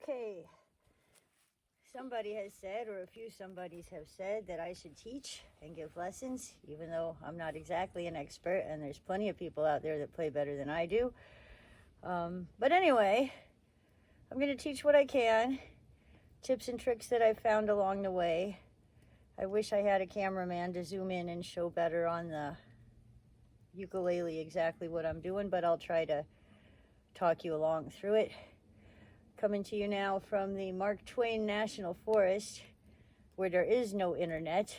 Okay, somebody has said, or a few somebodies have said, that I should teach and give lessons, even though I'm not exactly an expert, and there's plenty of people out there that play better than I do. But anyway, I'm going to teach what I can, tips and tricks that I've found along the way. I wish I had a cameraman to zoom in and show better on the ukulele exactly what I'm doing, but I'll try to talk you along through it. Coming to you now from the Mark Twain National Forest, where there is no internet.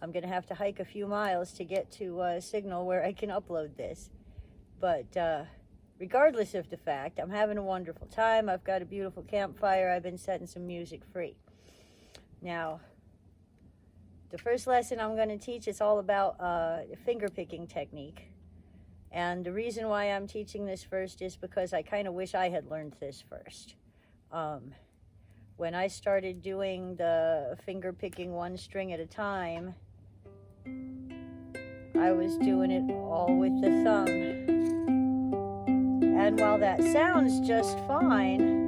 I'm going to have to hike a few miles to get to a signal where I can upload this. But regardless of the fact, I'm having a wonderful time. I've got a beautiful campfire. I've been setting some music free. Now, the first lesson I'm going to teach is all about finger picking technique. And the reason why I'm teaching this first is because I kind of wish I had learned this first. When I started doing the finger picking one string at a time, I was doing it all with the thumb. And while that sounds just fine,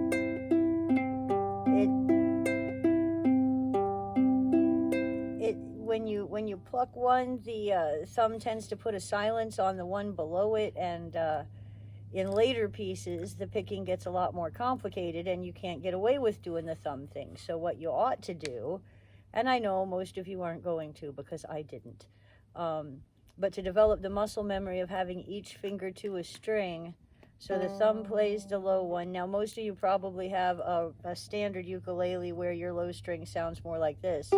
when you pluck one, the thumb tends to put a silence on the one below it, and in later pieces, the picking gets a lot more complicated, and you can't get away with doing the thumb thing. So what you ought to do, and I know most of you aren't going to because I didn't, but to develop the muscle memory of having each finger to a string, so the thumb plays the low one. Now, most of you probably have a standard ukulele where your low string sounds more like this,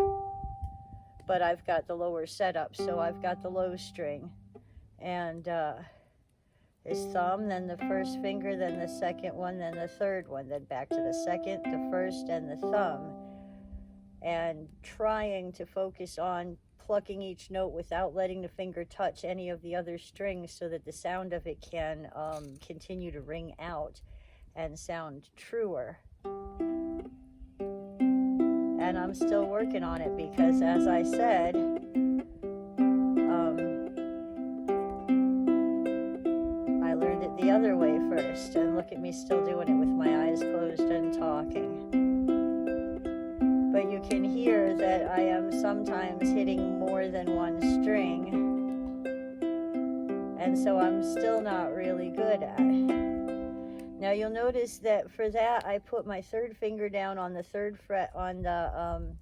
but I've got the lower setup, so I've got the low string, and his thumb, then the first finger, then the second one, then the third one, then back to the second, the first, and the thumb, and trying to focus on plucking each note without letting the finger touch any of the other strings so that the sound of it can continue to ring out and sound truer. And I'm still working on it because, as I said, I learned it the other way first, and look at me still doing it with my eyes closed and talking. But you can hear that I am sometimes hitting more than one string, and so I'm still not really good at it. Now you'll notice that for that I put my third finger down on the third fret on the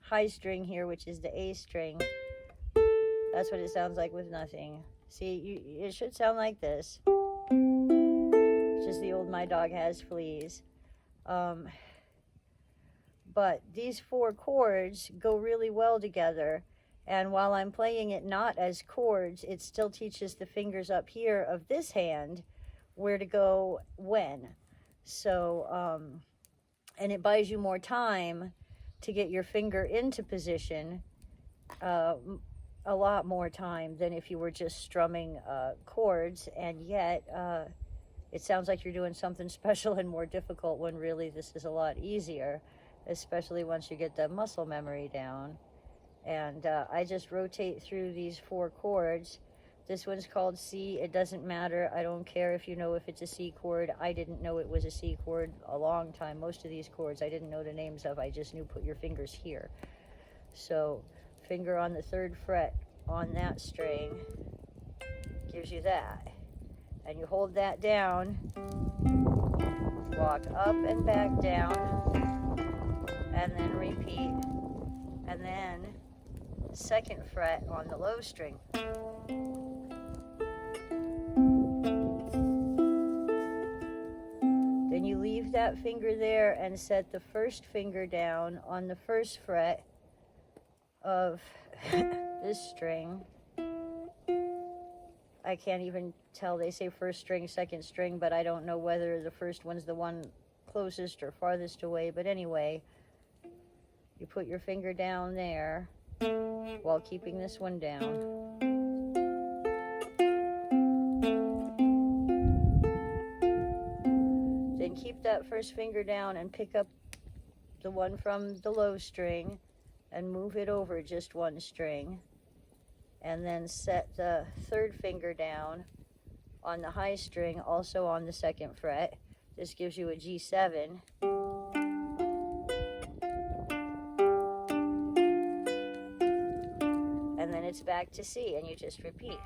high string here, which is the A string. That's what it sounds like with nothing. See, it should sound like this. It's just the old My Dog Has Fleas. But these four chords go really well together. And while I'm playing it not as chords, it still teaches the fingers up here of this hand where to go when. So, and it buys you more time to get your finger into position, a lot more time than if you were just strumming chords, and yet it sounds like you're doing something special and more difficult when really this is a lot easier, especially once you get the muscle memory down. And I just rotate through these four chords. This one's called C. It doesn't matter. I don't care if you know if it's a C chord. I didn't know it was a C chord a long time. Most of these chords I didn't know the names of. I just knew put your fingers here. So finger on the third fret on that string gives you that. And you hold that down, walk up and back down, and then repeat. And then second fret on the low string. Then you leave that finger there and set the first finger down on the first fret of this string. I can't even tell. They say first string, second string, but I don't know whether the first one's the one closest or farthest away. But anyway, you put your finger down there while keeping this one down. Then keep that first finger down and pick up the one from the low string and move it over just one string. And then set the third finger down on the high string, also on the second fret. This gives you a G7. it's back to C, and you just repeat.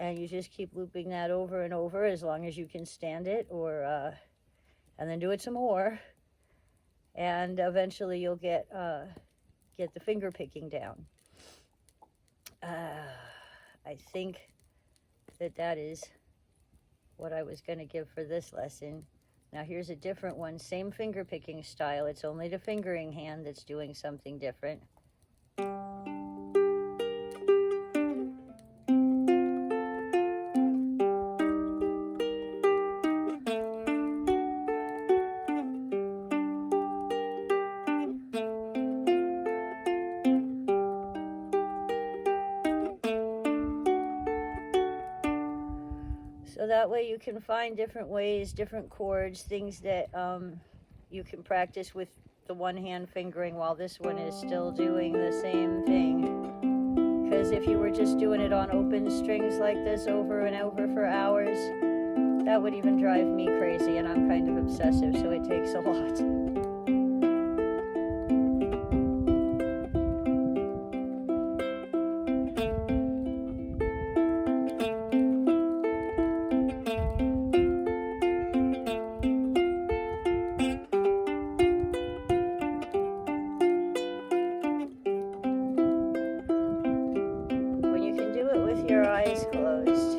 And you just keep looping that over and over as long as you can stand it, or and then do it some more, and eventually you'll get the finger picking down. I think that is what I was going to give for this lesson. Now here's a different one, same finger picking style. It's only the fingering hand that's doing something different. So that way you can find different ways, different chords, things that you can practice with the one hand fingering while this one is still doing the same thing. Because if you were just doing it on open strings like this over and over for hours, that would even drive me crazy, and I'm kind of obsessive, so it takes a lot. Your eyes closed.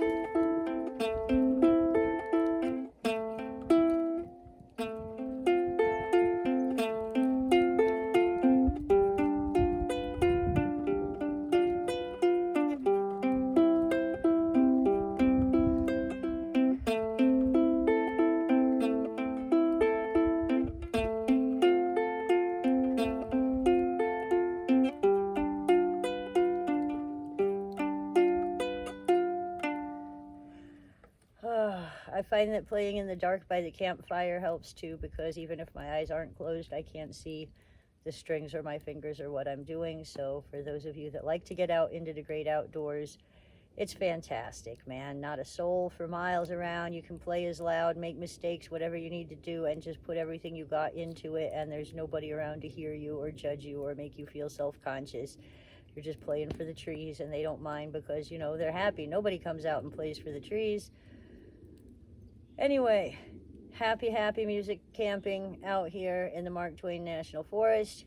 I find that playing in the dark by the campfire helps too, because even if my eyes aren't closed, I can't see the strings or my fingers or what I'm doing. So for those of you that like to get out into the great outdoors, it's fantastic, man. Not a soul for miles around. You can play as loud, make mistakes, whatever you need to do, and just put everything you got into it, and there's nobody around to hear you or judge you or make you feel self-conscious. You're just playing for the trees, and they don't mind because, you know, they're happy. Nobody comes out and plays for the trees. Anyway, happy music camping out here in the Mark Twain National Forest.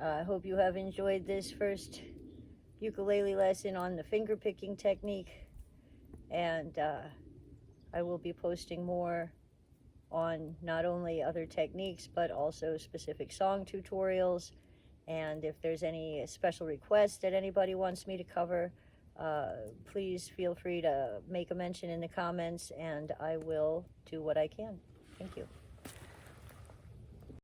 I hope you have enjoyed this first ukulele lesson on the finger picking technique, and I will be posting more on not only other techniques but also specific song tutorials. And if there's any special requests that anybody wants me to cover, please feel free to make a mention in the comments, and I will do what I can. Thank you.